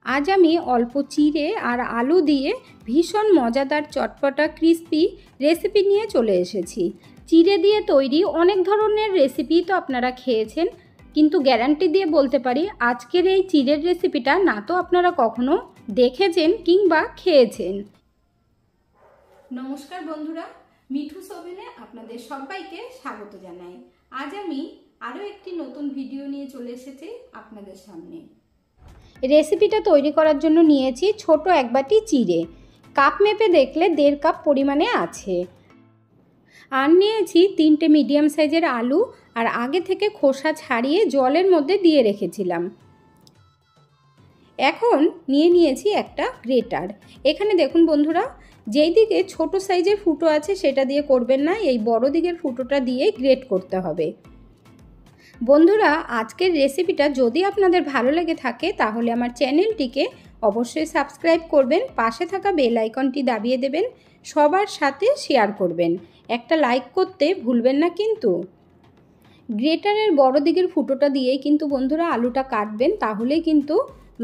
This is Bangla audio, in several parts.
আজ আমি অল্প চিড়ে আর আলু দিয়ে ভীষণ মজাদার চটপটা ক্রিস্পি রেসিপি নিয়ে চলে এসেছি। চিড়ে দিয়ে তৈরি অনেক ধরনের রেসিপি তো আপনারা খেয়েছেন, কিন্তু গ্যারান্টি দিয়ে বলতে পারি আজকের এই চিড়ের রেসিপিটা না তো আপনারা কখনো দেখেছেন কিংবা খেয়েছেন। নমস্কার বন্ধুরা, মিঠুস ওভেনে আপনাদের সবাইকে স্বাগত জানাই। আজ আমি আরও একটি নতুন ভিডিও নিয়ে চলে এসেছি আপনাদের সামনে। রেসিপিটা তৈরি করার জন্য নিয়েছি ছোট এক বাটি চিড়ে, কাপ মেপে দেখলে 1.5 কাপ পরিমাণে আছে। আর নিয়েছি 3টে মিডিয়াম সাইজের আলু, আর আগে থেকে খোসা ছাড়িয়ে জলের মধ্যে দিয়ে রেখেছিলাম। এখন নিয়েছি একটা গ্রেটার। এখানে দেখুন বন্ধুরা, যেই দিকে ছোট সাইজের ফুটো আছে সেটা দিয়ে করবেন না, এই বড় দিকের ফুটোটা দিয়ে গ্রেট করতে হবে। বন্ধুরা, আজকের রেসিপিটা যদি আপনাদের ভালো লেগে থাকে তাহলে আমার চ্যানেলটিকে অবশ্যই সাবস্ক্রাইব করবেন, পাশে থাকা বেল আইকনটি দাবিয়ে দেবেন, সবার সাথে শেয়ার করবেন, একটা লাইক করতে ভুলবেন না কিন্তু। গ্রেটারের বড় দিকের ফুটোটা দিয়েই কিন্তু বন্ধুরা আলুটা কাটবেন, তাহলেই কিন্তু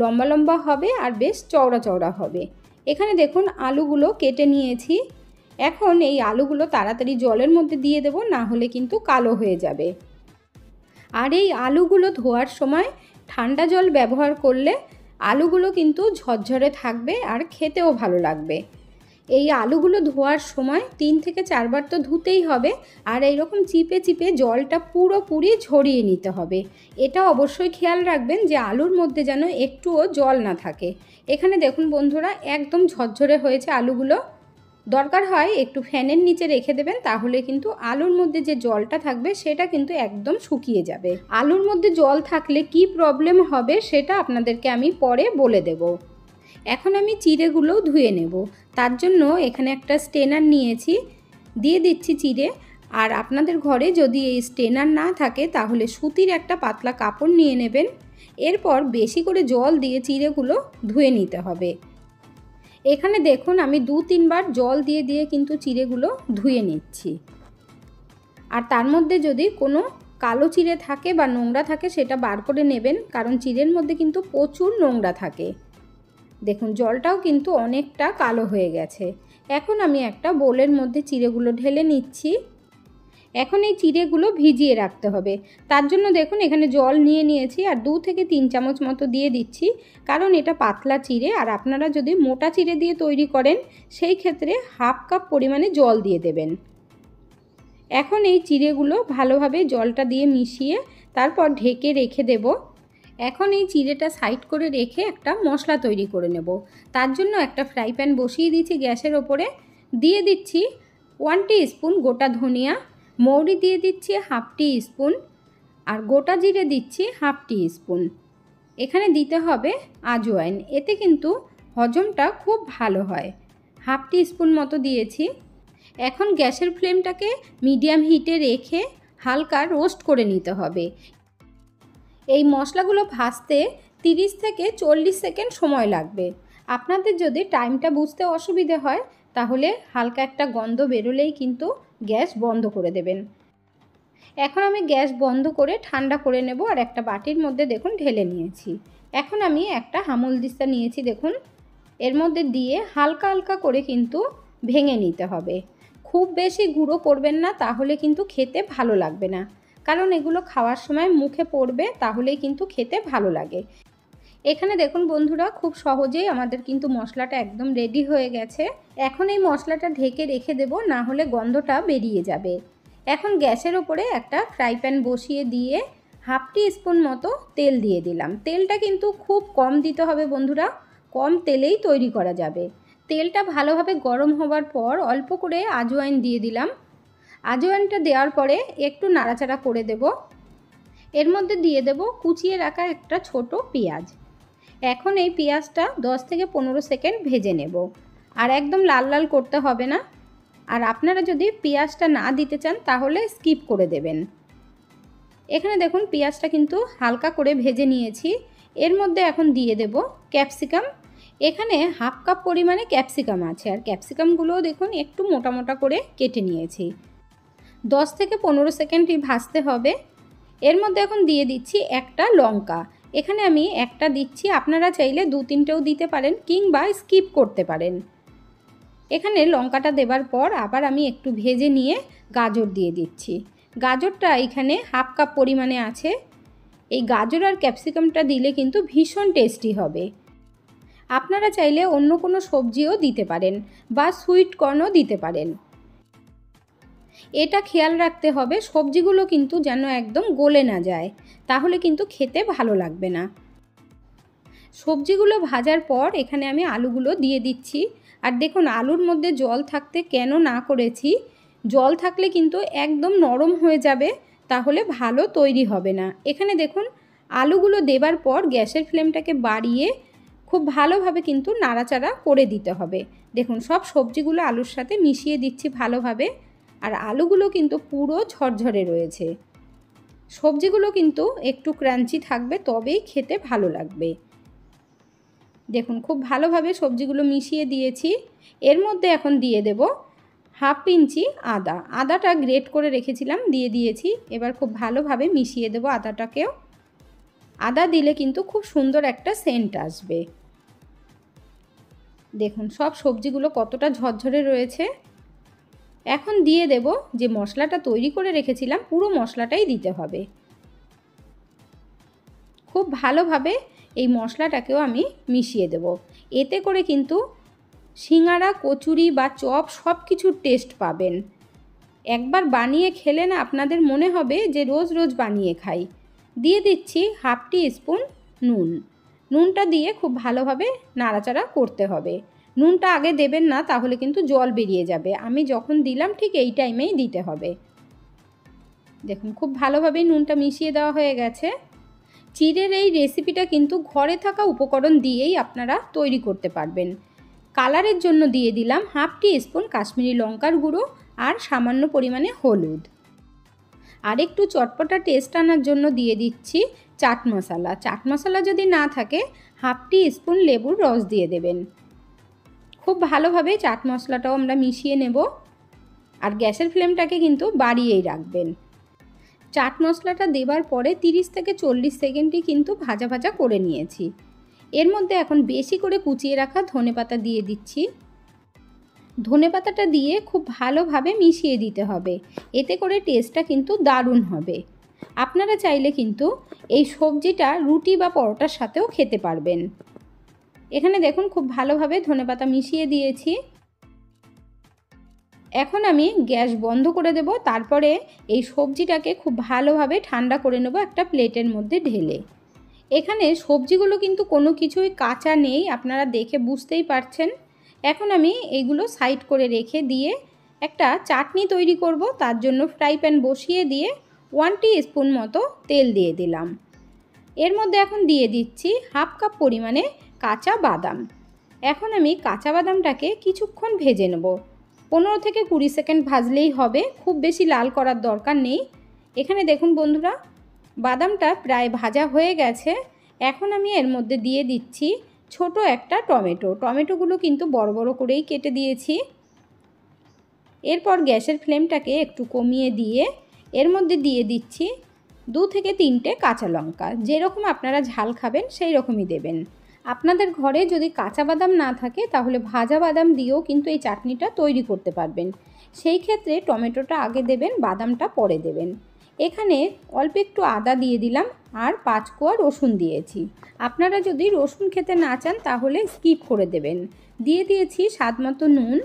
লম্বা লম্বা হবে আর বেশ চওড়া চওড়া হবে। এখানে দেখুন আলুগুলো কেটে নিয়েছি। এখন এই আলুগুলো তাড়াতাড়ি জলের মধ্যে দিয়ে দেব, না হলে কিন্তু কালো হয়ে যাবে। আর এই আলুগুলো ধোয়ার সময় ঠান্ডা জল ব্যবহার করলে আলুগুলো কিন্তু ঝরঝরে থাকবে আর খেতেও ভালো লাগবে। এই আলুগুলো ধোয়ার সময় 3 থেকে 4 বার তো ধুতেই হবে, আর এইরকম চিপে চিপে জলটা পুরোপুরি ঝরিয়ে নিতে হবে। এটা অবশ্যই খেয়াল রাখবেন যে আলুর মধ্যে যেন একটুও জল না থাকে। এখানে দেখুন বন্ধুরা একদম ঝরঝরে হয়েছে আলুগুলো। দরকার হয় একটু ফ্যানের নিচে রেখে দেবেন, তাহলে কিন্তু আলুর মধ্যে যে জলটা থাকবে সেটা কিন্তু একদম শুকিয়ে যাবে। আলুর মধ্যে জল থাকলে কি প্রবলেম হবে সেটা আপনাদেরকে আমি পরে বলে দেব। এখন আমি চিড়েগুলোও ধুয়ে নেব। তার জন্য এখানে একটা স্ট্রেনার নিয়েছি, দিয়ে দিচ্ছি চিড়ে। আর আপনাদের ঘরে যদি এই স্ট্রেনার না থাকে তাহলে সুতির একটা পাতলা কাপড় নিয়ে নেবেন। এরপর বেশি করে জল দিয়ে চিড়েগুলো ধুয়ে নিতে হবে। এখানে দেখুন আমি 2-3 বার জল দিয়ে দিয়ে কিন্তু চিড়েগুলো ধুয়ে নিচ্ছি। আর তার মধ্যে যদি কোনো কালো চিড়ে থাকে বা নোংরা থাকে সেটা বার করে নেবেন, কারণ চিড়ের মধ্যে কিন্তু প্রচুর নোংরা থাকে। দেখুন জলটাও কিন্তু অনেকটা কালো হয়ে গেছে। এখন আমি একটা বোলের মধ্যে চিড়েগুলো ঢেলে নিচ্ছি। এখন এই চিড়েগুলো ভিজিয়ে রাখতে হবে। তার জন্য দেখুন এখানে জল নিয়েছি আর 2 থেকে 3 চামচ মতো দিয়ে দিচ্ছি, কারণ এটা পাতলা চিড়ে। আর আপনারা যদি মোটা চিড়ে দিয়ে তৈরি করেন সেই ক্ষেত্রে 1/2 কাপ পরিমাণে জল দিয়ে দেবেন। এখন এই চিড়েগুলো ভালোভাবে জলটা দিয়ে মিশিয়ে তারপর ঢেকে রেখে দেব। এখন এই চিড়েটা সাইড করে রেখে একটা মশলা তৈরি করে নেব। তার জন্য একটা ফ্রাই প্যান বসিয়ে দিচ্ছি গ্যাসের ওপরে। দিয়ে দিচ্ছি 1 টিস্পুন গোটা ধনিয়া, মৌরি দিয়ে দিচ্ছি 1/2 টিস্পুন, আর গোটা জিরে দিচ্ছি 1/2 টিস্পুন। এখানে দিতে হবে আজওয়াইন, এতে কিন্তু হজমটা খুব ভালো হয়। 1/2 টিস্পুন মতো দিয়েছি। এখন গ্যাসের ফ্লেমটাকে মিডিয়াম হিটে রেখে হালকা রোস্ট করে নিতে হবে। এই মশলাগুলো ভাজতে 30 থেকে 40 সেকেন্ড সময় লাগবে। আপনাদের যদি টাইমটা বুঝতে অসুবিধে হয় তাহলে হালকা একটা গন্ধ বেরোলেই কিন্তু গ্যাস বন্ধ করে দেবেন। এখন আমি গ্যাস বন্ধ করে ঠান্ডা করে নেব, আর একটা বাটির মধ্যে দেখুন ঢেলে নিয়েছি। এখন আমি একটা হামুলদিস্তা নিয়েছি, দেখুন এর মধ্যে দিয়ে হালকা হালকা করে কিন্তু ভেঙে নিতে হবে। খুব বেশি গুঁড়ো করবেন না, তাহলে কিন্তু খেতে ভালো লাগবে না, কারণ এগুলো খাওয়ার সময় মুখে পড়বে, তাহলেই কিন্তু খেতে ভালো লাগে। এখানে দেখুন বন্ধুরা খুব সহজেই আমাদের কিন্তু মশলাটা একদম রেডি হয়ে গেছে। এখন এই মশলাটা ঢেকে রেখে দেব, না হলে গন্ধটা বেরিয়ে যাবে। এখন গ্যাসের ওপরে একটা ফ্রাই প্যান বসিয়ে দিয়ে 1/2 টিস্পুন মতো তেল দিয়ে দিলাম। তেলটা কিন্তু খুব কম দিতে হবে বন্ধুরা, কম তেলেই তৈরি করা যাবে। তেলটা ভালোভাবে গরম হওয়ার পর অল্প করে আজওয়াইন দিয়ে দিলাম। আজওয়াইনটা দেওয়ার পরে একটু নাড়াচাড়া করে দেব। এর মধ্যে দিয়ে দেব কুচিয়ে রাখা একটা ছোট পেঁয়াজ। এখন এই পেঁয়াজটা 10 থেকে 15 সেকেন্ড ভেজে নেব, আর একদম লাল লাল করতে হবে না। আর আপনারা যদি পেঁয়াজটা না দিতে চান তাহলে স্কিপ করে দেবেন। এখানে দেখুন পেঁয়াজটা কিন্তু হালকা করে ভেজে নিয়েছি। এর মধ্যে এখন দিয়ে দেব ক্যাপসিকাম। এখানে 1/2 কাপ পরিমাণে ক্যাপসিকাম আছে, আর ক্যাপসিকামগুলোও দেখুন একটু মোটা মোটা করে কেটে নিয়েছি। 10 থেকে 15 সেকেন্ডই ভাজতে হবে। এর মধ্যে এখন দিয়ে দিচ্ছি একটা লঙ্কা। এখানে আমি একটা দিচ্ছি, আপনারা চাইলে 2-3টেও দিতে পারেন কিংবা স্কিপ করতে পারেন। এখানে লঙ্কাটা দেবার পর আবার আমি একটু ভেজে নিয়ে গাজর দিয়ে দিচ্ছি। গাজরটা এখানে 1/2 কাপ পরিমাণে আছে। এই গাজর আর ক্যাপসিকামটা দিলে কিন্তু ভীষণ টেস্টি হবে। আপনারা চাইলে অন্য কোনো সবজিও দিতে পারেন বা সুইট কর্নও দিতে পারেন। এটা খেয়াল রাখতে হবে সবজিগুলো কিন্তু যেন একদম গলে না যায়, তাহলে কিন্তু খেতে ভালো লাগবে না। সবজিগুলো ভাজার পর এখানে আমি আলুগুলো দিয়ে দিচ্ছি। আর দেখুন আলুর মধ্যে জল থাকতে কেন না করেছি, জল থাকলে কিন্তু একদম নরম হয়ে যাবে, তাহলে ভালো তৈরি হবে না। এখানে দেখুন আলুগুলো দেবার পর গ্যাসের ফ্লেমটাকে বাড়িয়ে খুব ভালোভাবে কিন্তু নাড়াচাড়া করে দিতে হবে। দেখুন সব সবজিগুলো আলুর সাথে মিশিয়ে দিচ্ছি ভালোভাবে। আর আলুগুলো কিন্তু পুরো ঝরঝরে রয়েছে। সবজিগুলো কিন্তু একটু ক্রাঞ্চি থাকবে, তবেই খেতে ভালো লাগবে। দেখুন খুব ভালোভাবে সবজিগুলো মিশিয়ে দিয়েছি। এর মধ্যে এখন দিয়ে দেব 1/2 ইঞ্চি আদা। আদাটা গ্রেট করে রেখেছিলাম, দিয়ে দিয়েছি। এবার খুব ভালোভাবে মিশিয়ে দেব আদাটাকেও। আদা দিলে কিন্তু খুব সুন্দর একটা সেন্ট আসবে। দেখুন সব সবজিগুলো কতটা ঝরঝরে রয়েছে। এখন দিয়ে দেব যে মশলাটা তৈরি করে রেখেছিলাম, পুরো মশলাটাই দিতে হবে। খুব ভালোভাবে এই মশলাটাকেও আমি মিশিয়ে দেব। এতে করে কিন্তু সিঙ্গারা, কচুরি বা চপ সব কিছুর টেস্ট পাবেন। একবার বানিয়ে খেলে না আপনাদের মনে হবে যে রোজ রোজ বানিয়ে খাই। দিয়ে দিচ্ছি 1/2 টিস্পুন নুন। নুনটা দিয়ে খুব ভালোভাবে নাড়াচাড়া করতে হবে। নুনটা আগে দেবেন না, তাহলে কিন্তু জল বেরিয়ে যাবে। আমি যখন দিলাম ঠিক এই টাইমেই দিতে হবে। দেখুন খুব ভালোভাবেই নুনটা মিশিয়ে দেওয়া হয়ে গেছে। চিড়ের এই রেসিপিটা কিন্তু ঘরে থাকা উপকরণ দিয়েই আপনারা তৈরি করতে পারবেন। কালারের জন্য দিয়ে দিলাম 1/2 টিস্পুন কাশ্মীরি লঙ্কার গুঁড়ো আর সামান্য পরিমাণে হলুদ। আর একটু চটপটা টেস্ট আনার জন্য দিয়ে দিচ্ছি চাট মশলা। চাট মশলা যদি না থাকে 1/2 টিস্পুন লেবুর রস দিয়ে দেবেন। খুব ভালোভাবে চাট মশলাটাও আমরা মিশিয়ে নেব। আর গ্যাসের ফ্লেমটাকে কিন্তু বাড়িয়েই রাখবেন। চাট মশলাটা দেবার পরে 30 থেকে 40 সেকেন্ডই কিন্তু ভাজা ভাজা করে নিয়েছি। এর মধ্যে এখন বেশি করে কুচিয়ে রাখা ধনেপাতা দিয়ে দিচ্ছি। ধনেপাতাটা দিয়ে খুব ভালোভাবে মিশিয়ে দিতে হবে, এতে করে টেস্টটা কিন্তু দারুণ হবে। আপনারা চাইলে কিন্তু এই সবজিটা রুটি বা পরোটার সাথেও খেতে পারবেন। এখানে দেখুন খুব ভালোভাবে ধনেপাতা মিশিয়ে দিয়েছি। এখন আমি গ্যাস বন্ধ করে দেব। তারপরে এই সবজিটাকে খুব ভালোভাবে ঠান্ডা করে নেব একটা প্লেটের মধ্যে ঢেলে। এখানে সবজিগুলো কিন্তু কোনো কিছুই কাঁচা নেই, আপনারা দেখে বুঝতেই পারছেন। এখন আমি এইগুলো সাইড করে রেখে দিয়ে একটা চাটনি তৈরি করব। তার জন্য ফ্রাই প্যান বসিয়ে দিয়ে 1 টিস্পুন মতো তেল দিয়ে দিলাম। এর মধ্যে এখন দিয়ে দিচ্ছি 1/2 কাপ পরিমাণে কাঁচা বাদাম। এখন আমি কাঁচা বাদামটাকে কিছুক্ষণ ভেজে নেব। 15 থেকে 20 সেকেন্ড ভাজলেই হবে, খুব বেশি লাল করার দরকার নেই। এখানে দেখুন বন্ধুরা বাদামটা প্রায় ভাজা হয়ে গেছে। এখন আমি এর মধ্যে দিয়ে দিচ্ছি ছোট একটা টমেটো। টমেটোগুলো কিন্তু বড় বড় করেই কেটে দিয়েছি। এরপর গ্যাসের ফ্লেমটাকে একটু কমিয়ে দিয়ে এর মধ্যে দিয়ে দিচ্ছি 2 থেকে 3টে কাঁচা লঙ্কা। যেরকম আপনারা ঝাল খাবেন সেই রকমই দেবেন। আপনাদের ঘরে যদি কাঁচা বাদাম না থাকে তাহলে ভাজা বাদাম দিয়েও কিন্তু এই চাটনিটা তৈরি করতে পারবেন। সেই ক্ষেত্রে টমেটোটা আগে দেবেন, বাদামটা পরে দেবেন। এখানে অল্প একটু আদা দিয়ে দিলাম আর 5 কোয়া রসুন দিয়েছি। আপনারা যদি রসুন খেতে না চান তাহলে স্কিপ করে দেবেন। দিয়ে দিয়েছি স্বাদমতো নুন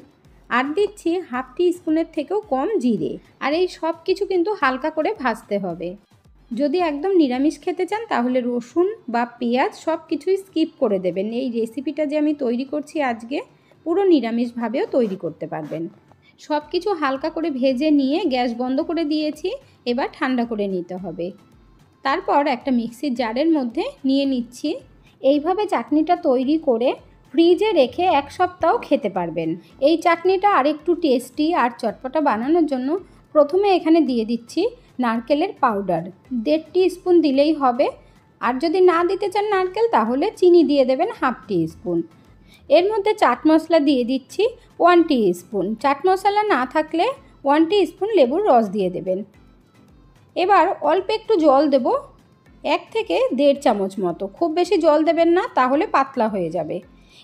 আর দিচ্ছি 1/2 টিস্পুনের থেকেও কম জিরে। আর এই সব কিছু কিন্তু হালকা করে ভাজতে হবে। যদি একদম নিরামিষ খেতে চান তাহলে রসুন বা পেঁয়াজ সব কিছুই স্কিপ করে দেবেন। এই রেসিপিটা যে আমি তৈরি করছি আজকে পুরো নিরামিষভাবেও তৈরি করতে পারবেন। সব কিছু হালকা করে ভেজে নিয়ে গ্যাস বন্ধ করে দিয়েছি। এবার ঠান্ডা করে নিতে হবে। তারপর একটা মিক্সির জারের মধ্যে নিয়ে নিচ্ছি। এইভাবে চাটনিটা তৈরি করে ফ্রিজে রেখে 1 সপ্তাহ খেতে পারবেন। এই চাটনিটা আরেকটু টেস্টি আর চটপটা বানানোর জন্য প্রথমে এখানে দিয়ে দিচ্ছি নারকেলের পাউডার। 1.5 টিস্পুন দিলেই হবে। আর যদি না দিতে চান নারকেল তাহলে চিনি দিয়ে দেবেন 1/2 টিস্পুন। এর মধ্যে চাট মশলা দিয়ে দিচ্ছি 1 টিস্পুন। চাট মশলা না থাকলে 1 টিস্পুন লেবুর রস দিয়ে দেবেন। এবার অল্প একটু জল দেব 1 থেকে 1.5 চামচ মতো। খুব বেশি জল দেবেন না, তাহলে পাতলা হয়ে যাবে।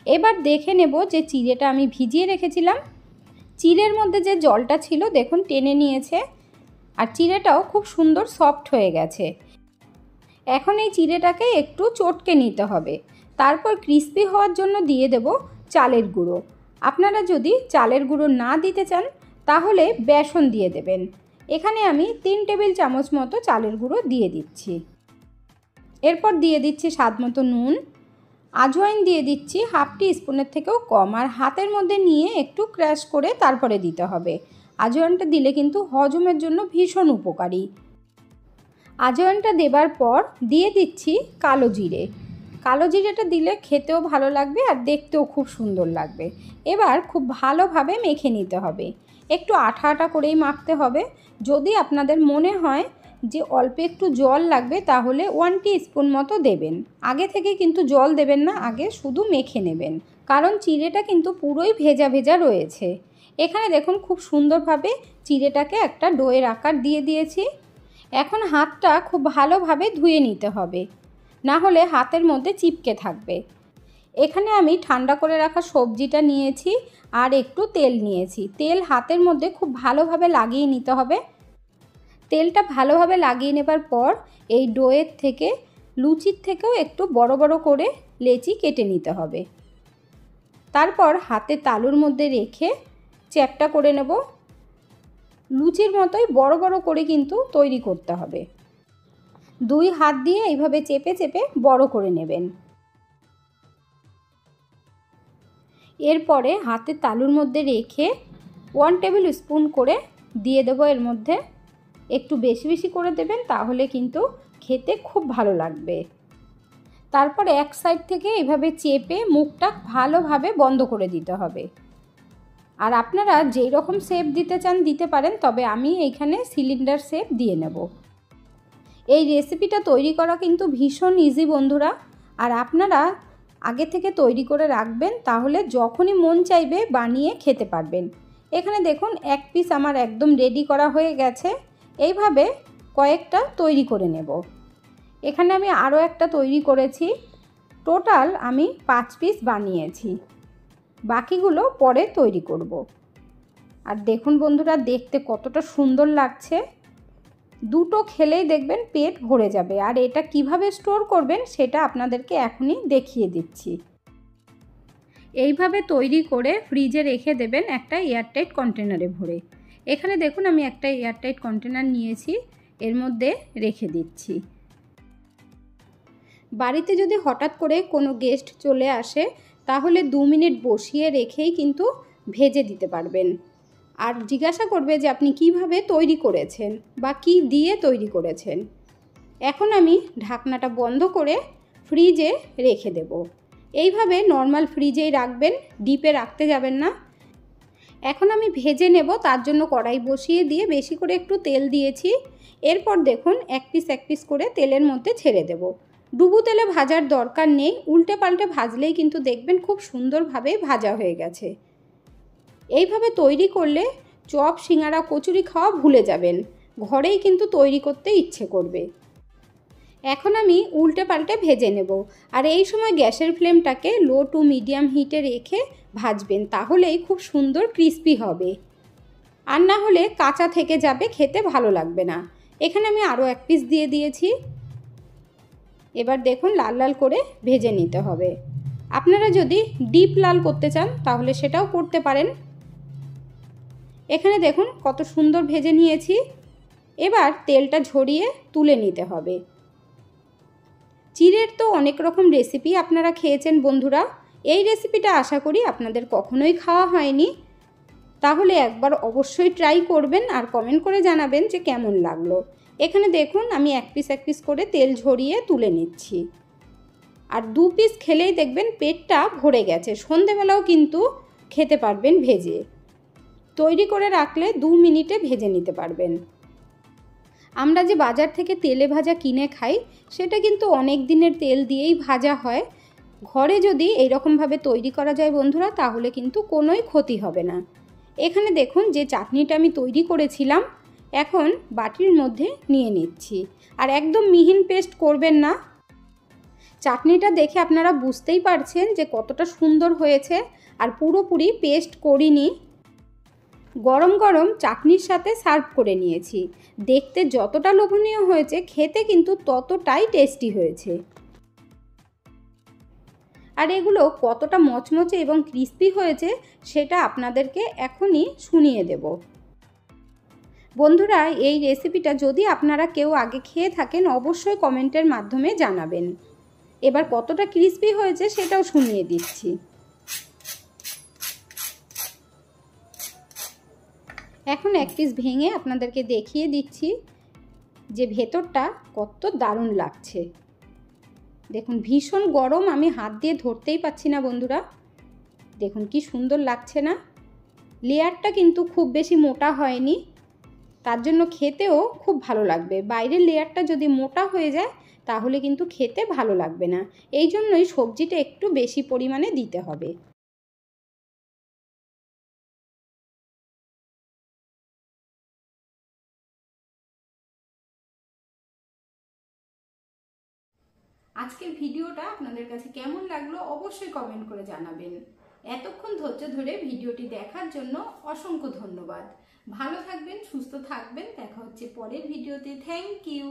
এবার দেখে নেব যে চিড়েটা আমি ভিজিয়ে রেখেছিলাম, চিড়ের মধ্যে যে জলটা ছিল দেখুন টেনে নিয়েছে, আর চিড়েটাও খুব সুন্দর সফট হয়ে গেছে। এখন এই চিড়েটাকে একটু চটকে নিতে হবে। তারপর ক্রিস্পি হওয়ার জন্য দিয়ে দেব চালের গুঁড়ো। আপনারা যদি চালের গুঁড়ো না দিতে চান তাহলে বেসন দিয়ে দেবেন। এখানে আমি 3 টেবিল চামচ মতো চালের গুঁড়ো দিয়ে দিচ্ছি। এরপর দিয়ে দিচ্ছি স্বাদ মতো নুন, আজওয়াইন দিয়ে দিচ্ছি 1/2 টিস্পুনের থেকেও কম, আর হাতের মধ্যে নিয়ে একটু ক্র্যাশ করে তারপরে দিতে হবে। আজওয়াইনটা দিলে কিন্তু হজমের জন্য ভীষণ উপকারী। আজওয়াইনটা দেবার পর দিয়ে দিচ্ছি কালো জিরে। কালো জিরেটা দিলে খেতেও ভালো লাগবে আর দেখতেও খুব সুন্দর লাগবে। এবার খুব ভালোভাবে মেখে নিতে হবে। একটু আঠা আঠা করেই মাখতে হবে। যদি আপনাদের মনে হয় যে অল্প একটু জল লাগবে তাহলে 1 টিস্পুন মতো দেবেন। আগে থেকে কিন্তু জল দেবেন না, আগে শুধু মেখে নেবেন, কারণ চিড়েটা কিন্তু পুরোই ভেজা ভেজা রয়েছে। এখানে দেখুন খুব সুন্দরভাবে চিড়েটাকে একটা ডোয়ের আকার দিয়ে দিয়েছি। এখন হাতটা খুব ভালোভাবে ধুয়ে নিতে হবে, না হলে হাতের মধ্যে চিপকে থাকবে। এখানে আমি ঠান্ডা করে রাখা সবজিটা নিয়েছি আর একটু তেল নিয়েছি। তেল হাতের মধ্যে খুব ভালোভাবে লাগিয়ে নিতে হবে। তেলটা ভালোভাবে লাগিয়ে নেবার পর এই ডোয়ের থেকে, লুচির থেকেও একটু বড় বড় করে লেচি কেটে নিতে হবে। তারপর হাতে তালুর মধ্যে রেখে চ্যাপটা করে নেব। লুচির মতোই বড় বড় করে কিন্তু তৈরি করতে হবে। 2 হাত দিয়ে এইভাবে চেপে চেপে বড় করে নেবেন। এরপরে হাতের তালুর মধ্যে রেখে 1 টেবিল স্পুন করে দিয়ে দেব এর মধ্যে। একটু বেশি বেশি করে দেবেন, তাহলে কিন্তু খেতে খুব ভালো লাগবে। তারপর এক সাইড থেকে এইভাবে চেপে মুখটা ভালোভাবে বন্ধ করে দিতে হবে। আর আপনারা যেই রকম শেপ দিতে চান দিতে পারেন, তবে আমি এইখানে সিলিন্ডার শেপ দিয়ে নেব। এই রেসিপিটা তৈরি করা কিন্তু ভীষণ ইজি বন্ধুরা, আর আপনারা আগে থেকে তৈরি করে রাখবেন, তাহলে যখনই মন চাইবে বানিয়ে খেতে পারবেন। এখানে দেখুন 1 পিস আমার একদম রেডি করা হয়ে গেছে। এইভাবে কয়েকটা তৈরি করে নেব। এখানে আমি আরও একটা তৈরি করেছি। টোটাল আমি 5 পিস বানিয়েছি, বাকিগুলো পরে তৈরি করব। আর দেখুন বন্ধুরা দেখতে কতটা সুন্দর লাগছে। দুটো খেলেই দেখবেন পেট ভরে যাবে। আর এটা কিভাবে স্টোর করবেন সেটা আপনাদেরকে এখনই দেখিয়ে দিচ্ছি। এইভাবে তৈরি করে ফ্রিজে রেখে দেবেন একটা এয়ারটাইট কন্টেনারে ভরে। এখানে দেখুন আমি একটা এয়ারটাইট কন্টেনার নিয়েছি, এর মধ্যে রেখে দিচ্ছি। বাড়িতে যদি হঠাৎ করে কোনো গেস্ট চলে আসে তাহলে 2 মিনিট বসিয়ে রেখেই কিন্তু ভেজে দিতে পারবেন। আর জিজ্ঞাসা করবে যে আপনি কিভাবে তৈরি করেছেন বা কি দিয়ে তৈরি করেছেন। এখন আমি ঢাকনাটা বন্ধ করে ফ্রিজে রেখে দেব। এইভাবে নর্মাল ফ্রিজেই রাখবেন, ডিপে রাখতে যাবেন না। এখন আমি ভেজে নেব, তার জন্য কড়াই বসিয়ে দিয়ে বেশি করে একটু তেল দিয়েছি। এরপর দেখুন এক পিস করে তেলের মধ্যে ছেড়ে দেব। ডুবো তেলে ভাজার দরকার নেই, উল্টে পাল্টে ভাজলেই কিন্তু দেখবেন খুব সুন্দরভাবে ভাজা হয়ে গেছে। এইভাবে তৈরি করলে চপ, সিঙ্গারা, কচুরি খাওয়া ভুলে যাবেন, ঘরেই কিন্তু তৈরি করতে ইচ্ছে করবে। এখন আমি উল্টে পাল্টে ভেজে নেব। আর এই সময় গ্যাসের ফ্লেমটাকে লো টু মিডিয়াম হিটে রেখে ভাজবেন, তাহলেই খুব সুন্দর ক্রিস্পি হবে। আর না হলে কাঁচা থেকে যাবে, খেতে ভালো লাগবে না। এখানে আমি আরও 1 পিস দিয়ে দিয়েছি। এবার দেখুন লাল লাল করে ভেজে নিতে হবে। আপনারা যদি ডিপ লাল করতে চান তাহলে সেটাও করতে পারেন। এখানে দেখুন কত সুন্দর ভেজে নিয়েছি। এবার তেলটা ঝরিয়ে তুলে নিতে হবে। চিড়ের তো অনেক রকম রেসিপি আপনারা খেয়েছেন বন্ধুরা, এই রেসিপিটা আশা করি আপনাদের কখনোই খাওয়া হয়নি। তাহলে একবার অবশ্যই ট্রাই করবেন আর কমেন্ট করে জানাবেন যে কেমন লাগলো। এখানে দেখুন আমি 1 পিস করে তেল ঝরিয়ে তুলে নিচ্ছি। আর 2 পিস খেলেই দেখবেন পেটটা ভরে গেছে। সন্ধেবেলাও কিন্তু খেতে পারবেন ভেজে। তৈরি করে রাখলে 2 মিনিটে ভেজে নিতে পারবেন। আমরা যে বাজার থেকে তেলে ভাজা কিনে খাই সেটা কিন্তু অনেক দিনের তেল দিয়েই ভাজা হয়। ঘরে যদি এইরকমভাবে তৈরি করা যায় বন্ধুরা, তাহলে কিন্তু কোনোই ক্ষতি হবে না। এখানে দেখুন যে চাটনিটা আমি তৈরি করেছিলাম, এখন বাটির মধ্যে নিয়ে নিচ্ছি। আর একদম মিহিন পেস্ট করবেন না। চাটনিটা দেখে আপনারা বুঝতেই পারছেন যে কতটা সুন্দর হয়েছে, আর পুরোপুরি পেস্ট করিনি। গরম গরম চাটনির সাথে সার্ভ করে নিয়েছি। দেখতে যতটা লোভনীয় হয়েছে, খেতে কিন্তু ততটাই টেস্টি হয়েছে। আর এগুলো কতটা মচমচে এবং ক্রিস্পি হয়েছে সেটা আপনাদেরকে এখনই শুনিয়ে দেব। বন্ধুরা, এই রেসিপিটা যদি আপনারা কেউ আগে খেয়ে থাকেন অবশ্যই কমেন্টের মাধ্যমে জানাবেন। এবার কতটা ক্রিস্পি হয়েছে সেটাও শুনিয়ে দিচ্ছি। এখন এক পিস ভেঙে আপনাদেরকে দেখিয়ে দিচ্ছি যে ভেতরটা কত দারুণ লাগছে। দেখুন ভীষণ গরম, আমি হাত দিয়ে ধরতেই পাচ্ছি না বন্ধুরা। দেখুন কি সুন্দর লাগছে না। লেয়ারটা কিন্তু খুব বেশি মোটা হয়নি, তার জন্য খেতেও খুব ভালো লাগবে। বাইরের লেয়ারটা যদি মোটা হয়ে যায় তাহলে কিন্তু খেতে ভালো লাগবে না। এই জন্যই সবজিটা একটু বেশি পরিমাণে দিতে হবে। আজকের ভিডিওটা আপনাদের কাছে কেমন লাগলো অবশ্যই কমেন্ট করে জানাবেন। এতক্ষণ ধৈর্য ধরে ভিডিওটি দেখার জন্য অসংখ্য ধন্যবাদ। ভালো থাকবেন, সুস্থ থাকবেন। দেখা হচ্ছে পরের ভিডিওতে। Thank you.